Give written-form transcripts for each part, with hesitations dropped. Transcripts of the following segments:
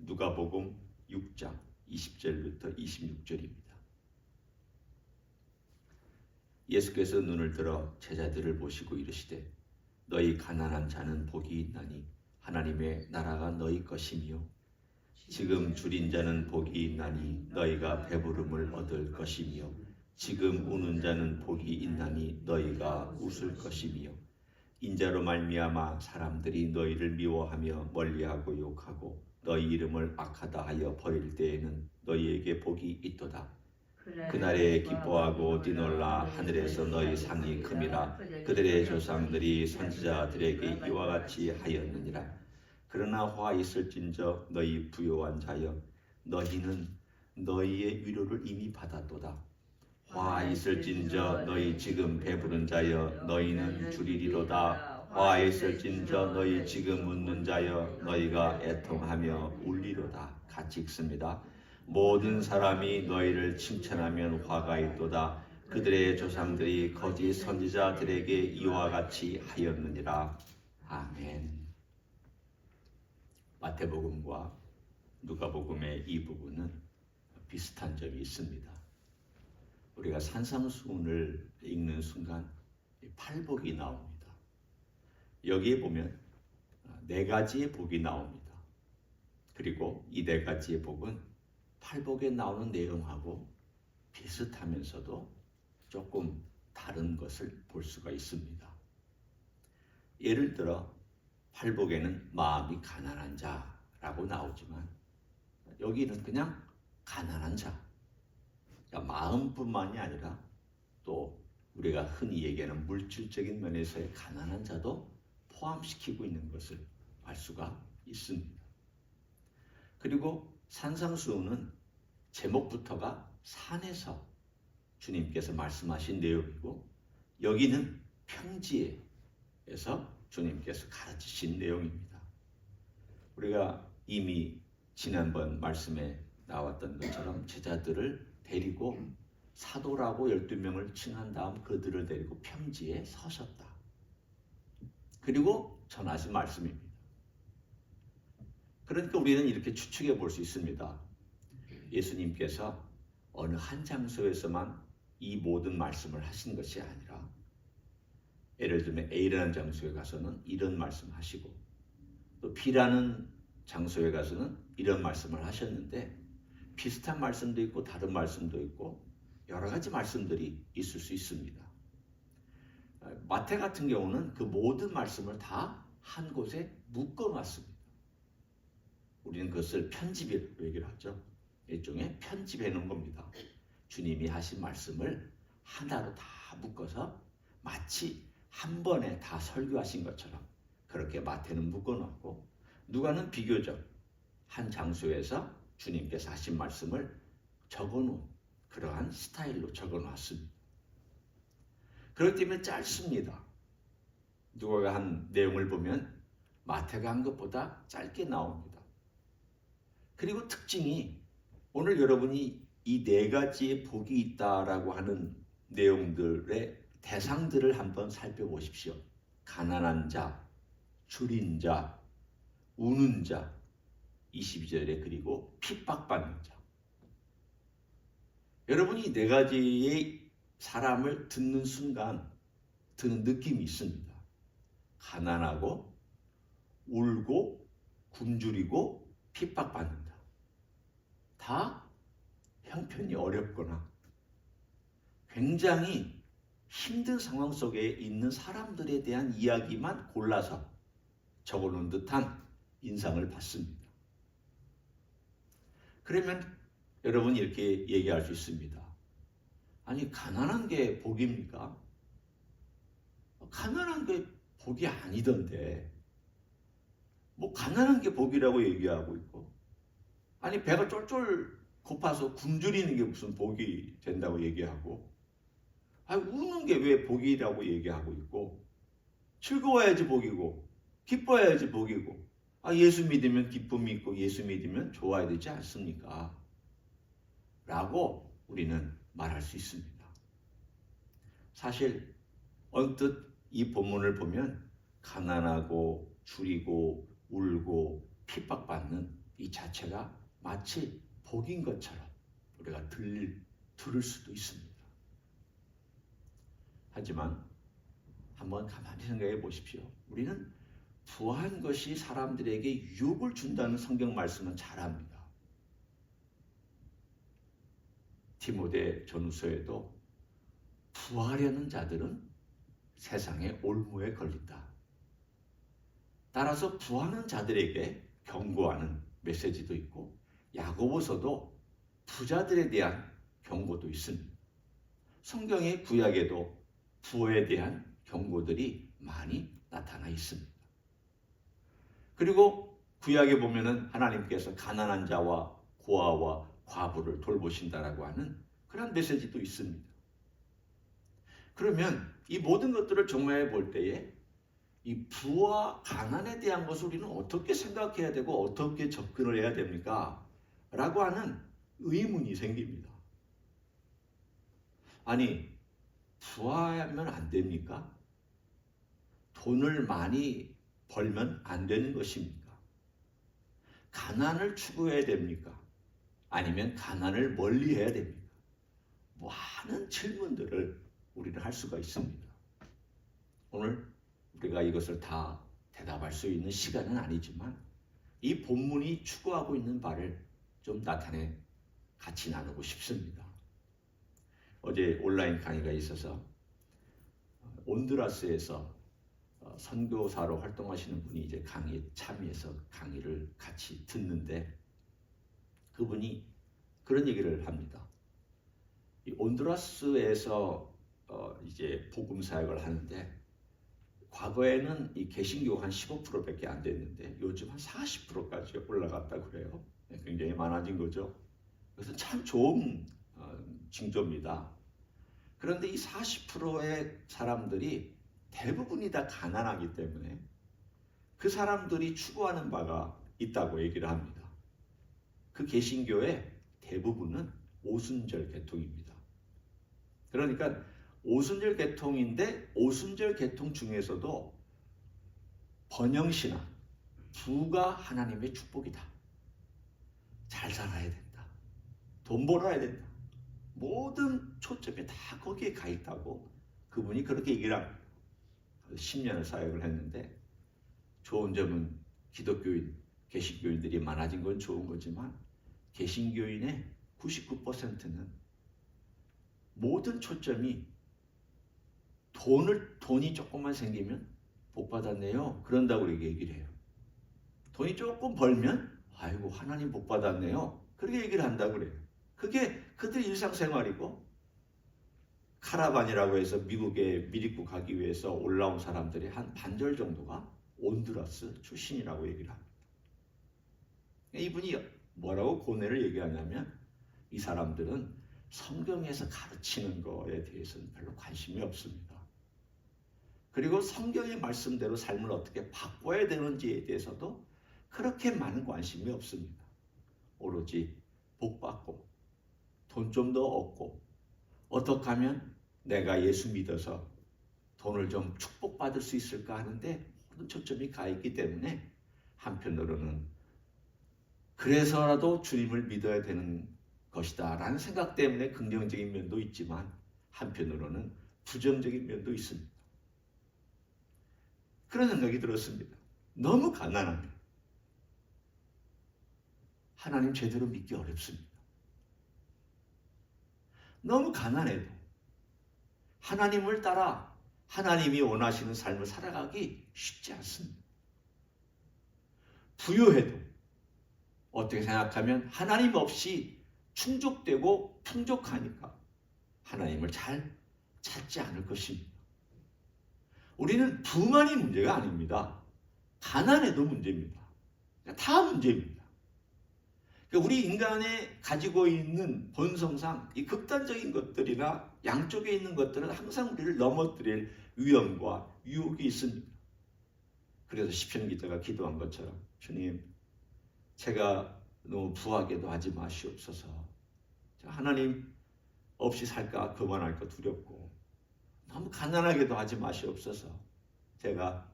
누가복음 6장 20절부터 26절입니다. 예수께서 눈을 들어 제자들을 보시고 이르시되 너희 가난한 자는 복이 있나니 하나님의 나라가 너희 것이며 지금 줄인 자는 복이 있나니 너희가 배부름을 얻을 것이며 지금 우는 자는 복이 있나니 너희가 웃을 것이며 인자로 말미암아 사람들이 너희를 미워하며 멀리하고 욕하고 너희 이름을 악하다 하여 버릴 때에는 너희에게 복이 있도다. 그날에 기뻐하고 뛰놀라 하늘에서 너희 상이 큼이라. 그들의 조상들이 선지자들에게 이와 같이 하였느니라. 그러나 화 있을진저 너희 부요한 자여 너희는 너희의 위로를 이미 받았도다. 화 있을진저 너희 지금 배부른 자여 너희는 줄이리로다. 화 있을진저 너희 지금 웃는 자여 너희가 애통하며 울리로다. 같이 읽습니다. 모든 사람이 너희를 칭찬하면 화가 있도다. 그들의 조상들이 거짓 선지자들에게 이와 같이 하였느니라. 아멘. 마태복음과 누가복음의 이 부분은 비슷한 점이 있습니다. 우리가 산상수훈을 읽는 순간 팔복이 나옵니다. 여기에 보면 네 가지의 복이 나옵니다. 그리고 이 네 가지의 복은 팔복에 나오는 내용하고 비슷하면서도 조금 다른 것을 볼 수가 있습니다. 예를 들어 팔복에는 마음이 가난한 자라고 나오지만 여기는 그냥 가난한 자, 그러니까 마음뿐만이 아니라 또 우리가 흔히 얘기하는 물질적인 면에서의 가난한 자도 포함시키고 있는 것을 알 수가 있습니다. 그리고 산상수훈은 제목부터가 산에서 주님께서 말씀하신 내용이고 여기는 평지에서 주님께서 가르치신 내용입니다. 우리가 이미 지난번 말씀에 나왔던 것처럼 제자들을 데리고 사도라고 12명을 칭한 다음 그들을 데리고 평지에 서셨다. 그리고 전하신 말씀입니다. 그러니까 우리는 이렇게 추측해 볼 수 있습니다. 예수님께서 어느 한 장소에서만 이 모든 말씀을 하신 것이 아니라 예를 들면 A라는 장소에 가서는 이런 말씀을 하시고 또 B라는 장소에 가서는 이런 말씀을 하셨는데 비슷한 말씀도 있고 다른 말씀도 있고 여러 가지 말씀들이 있을 수 있습니다. 마태 같은 경우는 그 모든 말씀을 다 한 곳에 묶어놨습니다. 우리는 그것을 편집이라고 얘기를 하죠. 일종의 편집해 놓은 겁니다. 주님이 하신 말씀을 하나로 다 묶어서 마치 한 번에 다 설교하신 것처럼 그렇게 마태는 묶어놨고 누가는 비교적 한 장소에서 주님께서 하신 말씀을 적어놓은 그러한 스타일로 적어놨습니다. 그렇기 때문에 짧습니다. 누가가 한 내용을 보면 마태가 한 것보다 짧게 나옵니다. 그리고 특징이 오늘 여러분이 이 네 가지의 복이 있다라고 하는 내용들의 대상들을 한번 살펴보십시오. 가난한 자, 줄인 자, 우는 자, 22절에 그리고 핍박받는 자. 여러분이 네 가지의 사람을 듣는 순간 드는 느낌이 있습니다. 가난하고 울고 굶주리고 핍박받는다. 다 형편이 어렵거나 굉장히 힘든 상황 속에 있는 사람들에 대한 이야기만 골라서 적어놓은 듯한 인상을 받습니다. 그러면 여러분이 이렇게 얘기할 수 있습니다. 아니 가난한 게 복입니까? 가난한 게 복이 아니던데 뭐 가난한 게 복이라고 얘기하고 있고 아니 배가 쫄쫄 고파서 굶주리는 게 무슨 복이 된다고 얘기하고 아니 우는 게 왜 복이라고 얘기하고 있고 즐거워야지 복이고 기뻐야지 복이고 예수 믿으면 기쁨이 있고 예수 믿으면 좋아야 되지 않습니까? 라고 우리는 말할 수 있습니다. 사실 언뜻 이 본문을 보면 가난하고 줄이고 울고 핍박받는 이 이 자체가 마치 복인 것처럼 우리가 들을 수도 있습니다. 하지만 한번 가만히 생각해 보십시오. 우리는 부한 것이 사람들에게 유혹을 준다는 성경 말씀은 잘 압니다. 디모데 전후서에도 부하려는 자들은 세상의 올무에 걸린다. 따라서 부하는 자들에게 경고하는 메시지도 있고 야고보서도 부자들에 대한 경고도 있습니다. 성경의 구약에도 부에 대한 경고들이 많이 나타나 있습니다. 그리고 구약에 보면은 하나님께서 가난한 자와 고아와 과부를 돌보신다라고 하는 그런 메시지도 있습니다. 그러면 이 모든 것들을 정리해 볼 때에 이 부와 가난에 대한 것을 우리는 어떻게 생각해야 되고 어떻게 접근을 해야 됩니까? 라고 하는 의문이 생깁니다. 아니, 부하면 안 됩니까? 돈을 많이 벌면 안 되는 것입니까? 가난을 추구해야 됩니까? 아니면 가난을 멀리 해야 됩니까? 많은 질문들을 우리는 할 수가 있습니다. 오늘 우리가 이것을 다 대답할 수 있는 시간은 아니지만 이 본문이 추구하고 있는 바를 좀 나타내 같이 나누고 싶습니다. 어제 온라인 강의가 있어서 온두라스에서 선교사로 활동하시는 분이 이제 강의에 참여해서 강의를 같이 듣는데 그분이 그런 얘기를 합니다. 이 온두라스에서 이제 복음 사역을 하는데 과거에는 이 개신교가 한 15%밖에 안 됐는데 요즘 한 40%까지 올라갔다 그래요. 굉장히 많아진 거죠. 그래서 참 좋은 징조입니다. 그런데 이 40%의 사람들이 대부분이 다 가난하기 때문에 그 사람들이 추구하는 바가 있다고 얘기를 합니다. 그 개신교의 대부분은 오순절 계통입니다. 그러니까 오순절 계통인데 오순절 계통 중에서도 번영신앙, 부가 하나님의 축복이다. 잘 살아야 된다. 돈 벌어야 된다. 모든 초점이 다 거기에 가 있다고 그분이 그렇게 얘기를 합니다. 10년을 사역을 했는데 좋은 점은 기독교인, 개신교인들이 많아진 건 좋은 거지만 개신교인의 99%는 모든 초점이 돈이 조금만 생기면 복 받았네요. 그런다고 얘기를 해요. 돈이 조금 벌면 아이고 하나님 복 받았네요. 그렇게 얘기를 한다고 그래요. 그게 그들 일상생활이고 카라반이라고 해서 미국에 미리국 가기 위해서 올라온 사람들의 한 반절 정도가 온두라스 출신이라고 얘기를 합니다. 이분이 뭐라고 고뇌를 얘기하냐면 이 사람들은 성경에서 가르치는 거에 대해서는 별로 관심이 없습니다. 그리고 성경의 말씀대로 삶을 어떻게 바꿔야 되는지에 대해서도 그렇게 많은 관심이 없습니다. 오로지 복 받고 돈 좀 더 얻고 어떻게 하면 내가 예수 믿어서 돈을 좀 축복받을 수 있을까 하는데 모든 초점이 가 있기 때문에 한편으로는 그래서라도 주님을 믿어야 되는 것이다 라는 생각 때문에 긍정적인 면도 있지만 한편으로는 부정적인 면도 있습니다. 그런 생각이 들었습니다. 너무 가난하면 하나님 제대로 믿기 어렵습니다. 너무 가난해도 하나님을 따라 하나님이 원하시는 삶을 살아가기 쉽지 않습니다. 부유해도 어떻게 생각하면 하나님 없이 충족되고 풍족하니까 하나님을 잘 찾지 않을 것입니다. 우리는 부만이 문제가 아닙니다. 가난해도 문제입니다. 다 문제입니다. 우리 인간이 가지고 있는 본성상 이 극단적인 것들이나 양쪽에 있는 것들은 항상 우리를 넘어뜨릴 위험과 유혹이 있습니다. 그래서 시편 기자가 기도한 것처럼 주님, 제가 너무 부하게도 하지 마시옵소서. 하나님 없이 살까 그만할까 두렵고 너무 가난하게도 하지 마시옵소서. 제가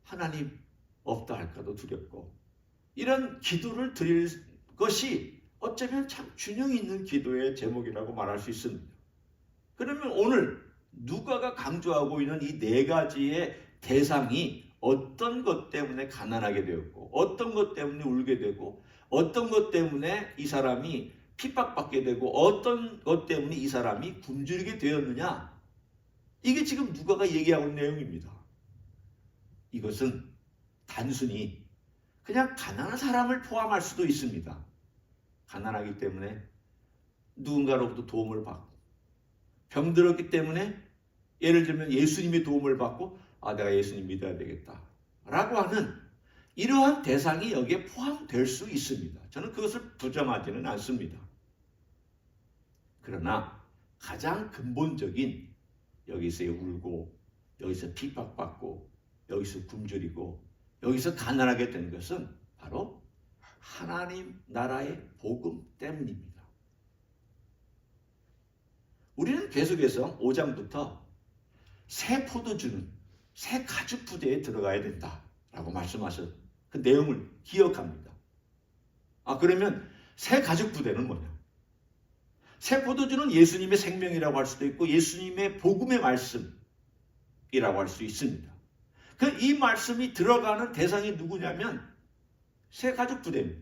하나님 없다 할까도 두렵고 이런 기도를 드릴 것이 어쩌면 참 균형 있는 기도의 제목이라고 말할 수 있습니다. 그러면 오늘 누가가 강조하고 있는 이 네 가지의 대상이 어떤 것 때문에 가난하게 되었고, 어떤 것 때문에 울게 되고, 어떤 것 때문에 이 사람이 핍박받게 되고, 어떤 것 때문에 이 사람이 굶주리게 되었느냐, 이게 지금 누가가 얘기하고 있는 내용입니다. 이것은 단순히 그냥 가난한 사람을 포함할 수도 있습니다. 가난하기 때문에 누군가로부터 도움을 받고, 병들었기 때문에 예를 들면 예수님의 도움을 받고 내가 예수님 믿어야 되겠다 라고 하는 이러한 대상이 여기에 포함될 수 있습니다. 저는 그것을 부정하지는 않습니다. 그러나 가장 근본적인 여기서 울고, 여기서 핍박받고, 여기서 굶주리고, 여기서 가난하게 된 것은 바로 하나님 나라의 복음 때문입니다. 우리는 계속해서 5장부터 새 포도주는 새 가죽 부대에 들어가야 된다라고 말씀하셔서 그 내용을 기억합니다. 그러면 새 가죽 부대는 뭐냐? 새 포도주는 예수님의 생명이라고 할 수도 있고 예수님의 복음의 말씀이라고 할 수 있습니다. 이 말씀이 들어가는 대상이 누구냐면 새 가죽 부대입니다.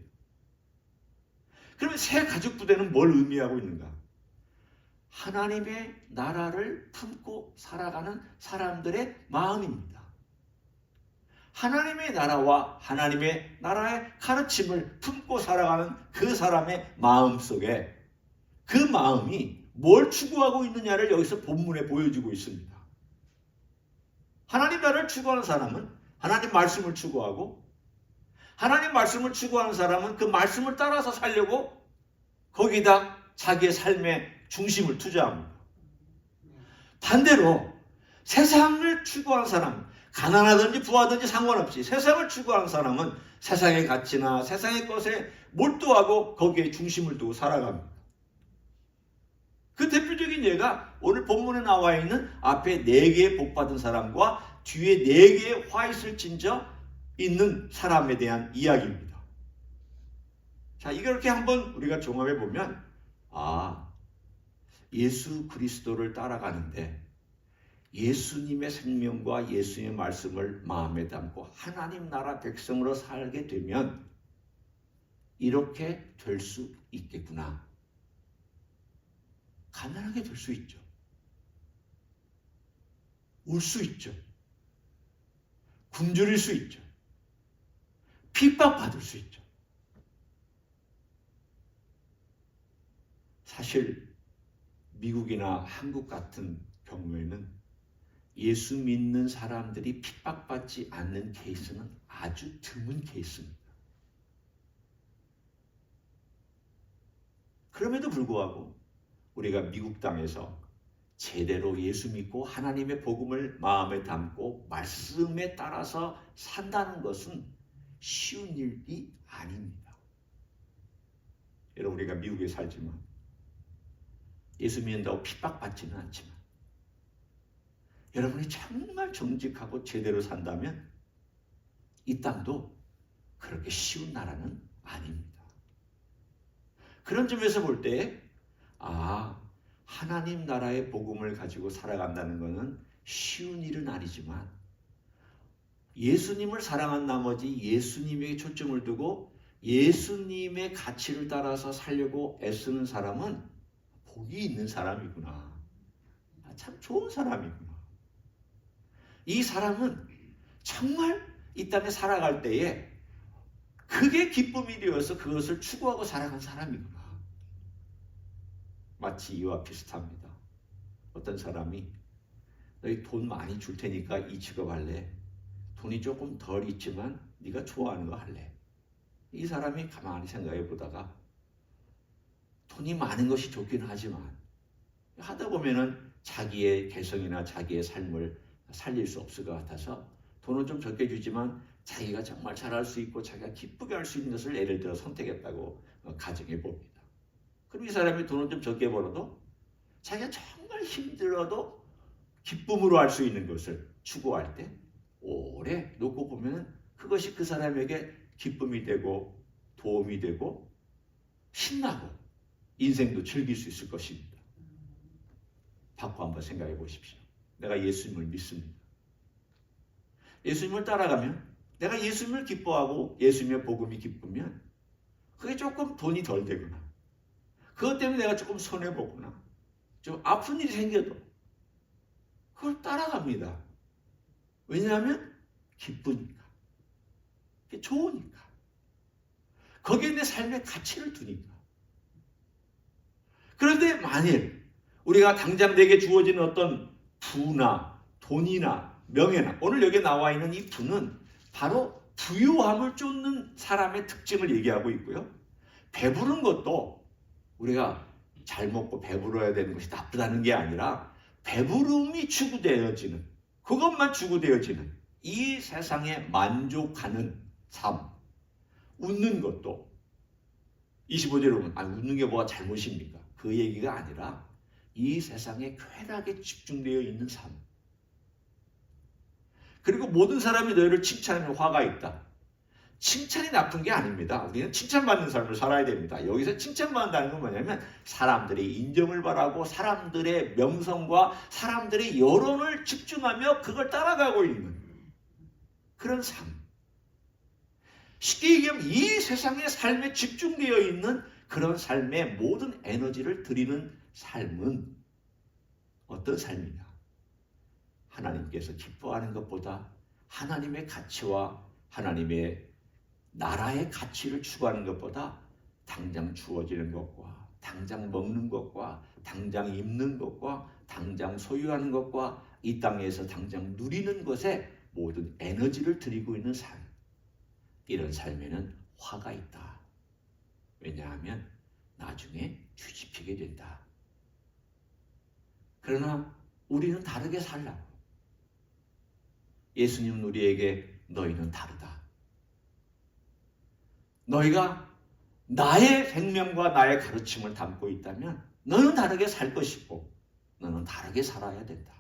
그러면 새 가죽 부대는 뭘 의미하고 있는가? 하나님의 나라를 품고 살아가는 사람들의 마음입니다. 하나님의 나라와 하나님의 나라의 가르침을 품고 살아가는 그 사람의 마음 속에 그 마음이 뭘 추구하고 있느냐를 여기서 본문에 보여주고 있습니다. 하나님 나라를 추구하는 사람은 하나님 말씀을 추구하고, 하나님 말씀을 추구하는 사람은 그 말씀을 따라서 살려고 거기다 자기의 삶의 중심을 투자합니다. 반대로 세상을 추구하는 사람, 가난하든지 부하든지 상관없이 세상을 추구하는 사람은 세상의 가치나 세상의 것에 몰두하고 거기에 중심을 두고 살아갑니다. 그 대표적인 예가 오늘 본문에 나와 있는 앞에 4개의 복받은 사람과 뒤에 4개의 화이트를 찢어 있는 사람에 대한 이야기입니다. 자, 이렇게 한번 우리가 종합해 보면 예수 그리스도를 따라가는데 예수님의 생명과 예수님의 말씀을 마음에 담고 하나님 나라 백성으로 살게 되면 이렇게 될 수 있겠구나. 가난하게 될 수 있죠. 울 수 있죠. 굶주릴 수 있죠. 핍박받을 수 있죠. 사실 미국이나 한국 같은 경우에는 예수 믿는 사람들이 핍박받지 않는 케이스는 아주 드문 케이스입니다. 그럼에도 불구하고 우리가 미국 땅에서 제대로 예수 믿고 하나님의 복음을 마음에 담고 말씀에 따라서 산다는 것은 쉬운 일이 아닙니다. 여러분, 우리가 미국에 살지만 예수 믿는다고 핍박받지는 않지만 여러분이 정말 정직하고 제대로 산다면 이 땅도 그렇게 쉬운 나라는 아닙니다. 그런 점에서 볼 때 하나님 나라의 복음을 가지고 살아간다는 것은 쉬운 일은 아니지만 예수님을 사랑한 나머지 예수님에게 초점을 두고 예수님의 가치를 따라서 살려고 애쓰는 사람은 복이 있는 사람이구나. 참 좋은 사람이구나. 이 사람은 정말 이 땅에 살아갈 때에 그게 기쁨이 되어서 그것을 추구하고 살아간 사람이구나. 마치 이와 비슷합니다. 어떤 사람이 너희 돈 많이 줄 테니까 이 직업할래. 돈이 조금 덜 있지만 네가 좋아하는 거 할래. 이 사람이 가만히 생각해 보다가 돈이 많은 것이 좋긴 하지만 하다 보면은 자기의 개성이나 자기의 삶을 살릴 수 없을 것 같아서 돈은 좀 적게 주지만 자기가 정말 잘할 수 있고 자기가 기쁘게 할 수 있는 것을 예를 들어 선택했다고 가정해 봅니다. 그럼 이 사람이 돈을 좀 적게 벌어도 자기가 정말 힘들어도 기쁨으로 할 수 있는 것을 추구할 때 오래 놓고 보면 그것이 그 사람에게 기쁨이 되고 도움이 되고 신나고 인생도 즐길 수 있을 것입니다. 바꿔 한번 생각해 보십시오. 내가 예수님을 믿습니다. 예수님을 따라가면, 내가 예수님을 기뻐하고 예수님의 복음이 기쁘면 그게 조금 돈이 덜 되거나 그것 때문에 내가 조금 손해보거나 좀 아픈 일이 생겨도 그걸 따라갑니다. 왜냐하면 기쁘니까, 좋으니까, 거기에 내 삶의 가치를 두니까. 그런데 만일 우리가 당장 내게 주어지는 어떤 부나 돈이나 명예나, 오늘 여기 나와 있는 이 부는 바로 부유함을 쫓는 사람의 특징을 얘기하고 있고요. 배부른 것도 우리가 잘 먹고 배불러야 되는 것이 나쁘다는 게 아니라 배부름이 추구되어지는, 그것만 추구되어지는 이 세상에 만족하는 삶. 웃는 것도 25절에 보면 웃는 게 뭐가 잘못입니까? 그 얘기가 아니라 이 세상에 쾌락에 집중되어 있는 삶. 그리고 모든 사람이 너희를 칭찬하면 화가 있다. 칭찬이 나쁜 게 아닙니다. 우리는 칭찬받는 삶을 살아야 됩니다. 여기서 칭찬받는다는 건 뭐냐면 사람들의 인정을 바라고 사람들의 명성과 사람들의 여론을 집중하며 그걸 따라가고 있는 그런 삶. 쉽게 얘기하면 이 세상의 삶에 집중되어 있는 그런 삶의 모든 에너지를 드리는 삶은 어떤 삶이냐? 하나님께서 기뻐하는 것보다 하나님의 가치와 하나님의 나라의 가치를 추구하는 것보다 당장 주어지는 것과 당장 먹는 것과 당장 입는 것과 당장 소유하는 것과 이 땅에서 당장 누리는 것에 모든 에너지를 드리고 있는 삶. 이런 삶에는 화가 있다. 왜냐하면 나중에 뒤집히게 된다. 그러나 우리는 다르게 살라고. 예수님은 우리에게 너희는 다르다. 너희가 나의 생명과 나의 가르침을 담고 있다면 너는 다르게 살 것이고 너는 다르게 살아야 된다.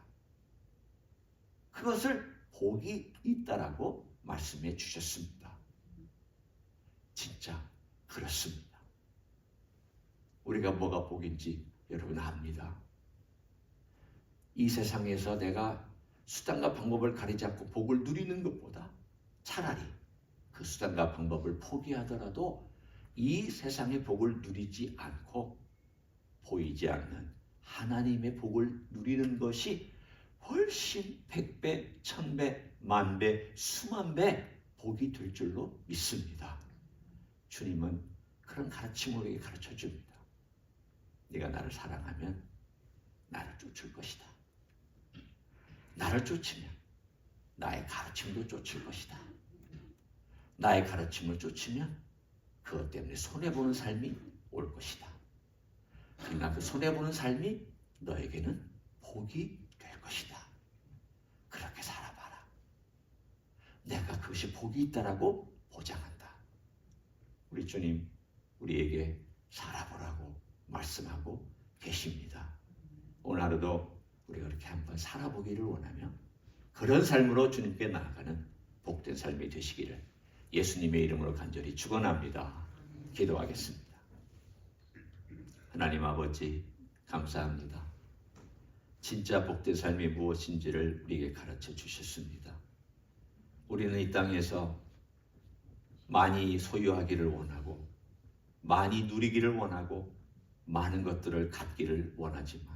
그것을 복이 있다라고 말씀해 주셨습니다. 진짜 그렇습니다. 우리가 뭐가 복인지 여러분 압니다. 이 세상에서 내가 수단과 방법을 가리지 않고 복을 누리는 것보다 차라리 그 수단과 방법을 포기하더라도 이 세상의 복을 누리지 않고 보이지 않는 하나님의 복을 누리는 것이 훨씬 100배, 1000배, 만배, 수만배 복이 될 줄로 믿습니다. 주님은 그런 가르침을 우리에게 가르쳐 줍니다. 네가 나를 사랑하면 나를 쫓을 것이다. 나를 쫓으면 나의 가르침도 쫓을 것이다. 나의 가르침을 쫓으면 그것 때문에 손해보는 삶이 올 것이다. 그러나 그 손해보는 삶이 너에게는 복이 될 것이다. 그렇게 살아봐라. 내가 그것이 복이 있다라고 보장한다. 우리 주님 우리에게 살아보라고 말씀하고 계십니다. 오늘 하루도 우리가 그렇게 한번 살아보기를 원하며 그런 삶으로 주님께 나아가는 복된 삶이 되시기를 예수님의 이름으로 간절히 축원합니다. 기도하겠습니다. 하나님 아버지 감사합니다. 진짜 복된 삶이 무엇인지를 우리에게 가르쳐 주셨습니다. 우리는 이 땅에서 많이 소유하기를 원하고 많이 누리기를 원하고 많은 것들을 갖기를 원하지만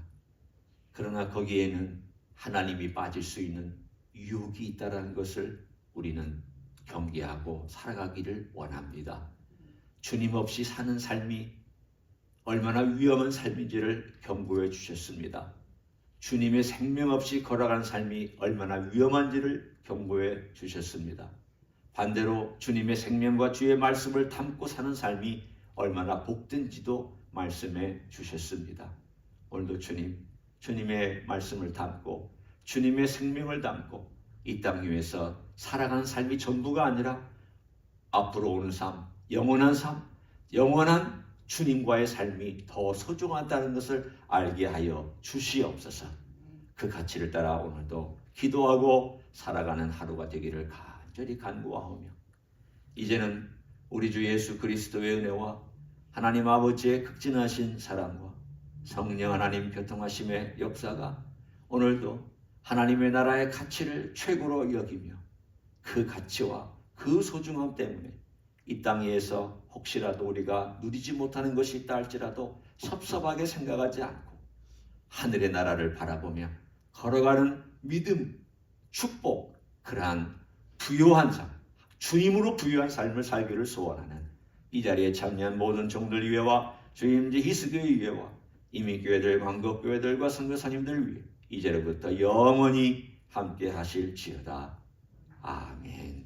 그러나 거기에는 하나님이 빠질 수 있는 유혹이 있다는 것을 우리는 경계하고 살아가기를 원합니다. 주님 없이 사는 삶이 얼마나 위험한 삶인지를 경고해 주셨습니다. 주님의 생명 없이 걸어가는 삶이 얼마나 위험한지를 경고해 주셨습니다. 반대로 주님의 생명과 주의 말씀을 담고 사는 삶이 얼마나 복된지도 말씀해 주셨습니다. 오늘도 주님의 말씀을 담고 주님의 생명을 담고 이 땅 위에서 살아가는 삶이 전부가 아니라 앞으로 오는 삶, 영원한 주님과의 삶이 더 소중하다는 것을 알게 하여 주시옵소서. 그 가치를 따라 오늘도 기도하고 살아가는 하루가 되기를 간절히 간구하오며 이제는 우리 주 예수 그리스도의 은혜와 하나님 아버지의 극진하신 사랑과 성령 하나님 교통하심의 역사가 오늘도 하나님의 나라의 가치를 최고로 여기며 그 가치와 그 소중함 때문에 이 땅 위에서 혹시라도 우리가 누리지 못하는 것이 있다 할지라도 섭섭하게 생각하지 않고 하늘의 나라를 바라보며 걸어가는 믿음, 축복, 그러한 부요한 삶, 주님으로 부요한 삶을 살기를 소원하는 이 자리에 참여한 모든 종들 위에와 주임제 히스교회 위에와 이민교회들, 광곡교회들과 선교사님들 위해 이제로부터 영원히 함께 하실지어다. 아멘.